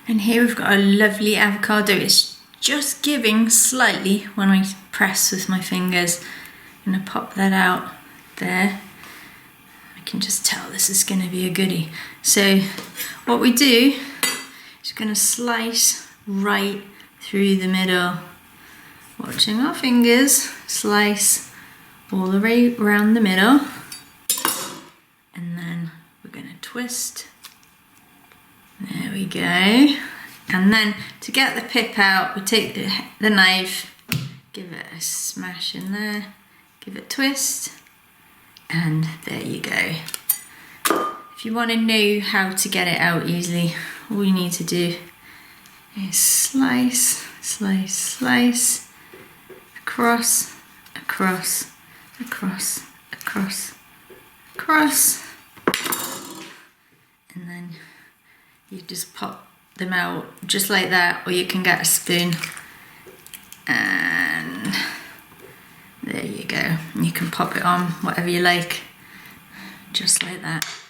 And here we've got a lovely avocado. It's just giving slightly when I press with my fingers. I'm gonna pop that out there. I can just tell this is gonna be a goodie. So what we do is gonna slice right through the middle. Watching our fingers, slice all the way around the middle. And then we're gonna twist. There we go. And then to get the pip out, we take the knife, give it a smash in there, give it a twist, and there you go. If you want to know how to get it out easily, all you need to do is slice, slice, slice, across, across, across, across, across, and then you just pop them out just like that, or you can get a spoon and there you go. You can pop it on whatever you like, just like that.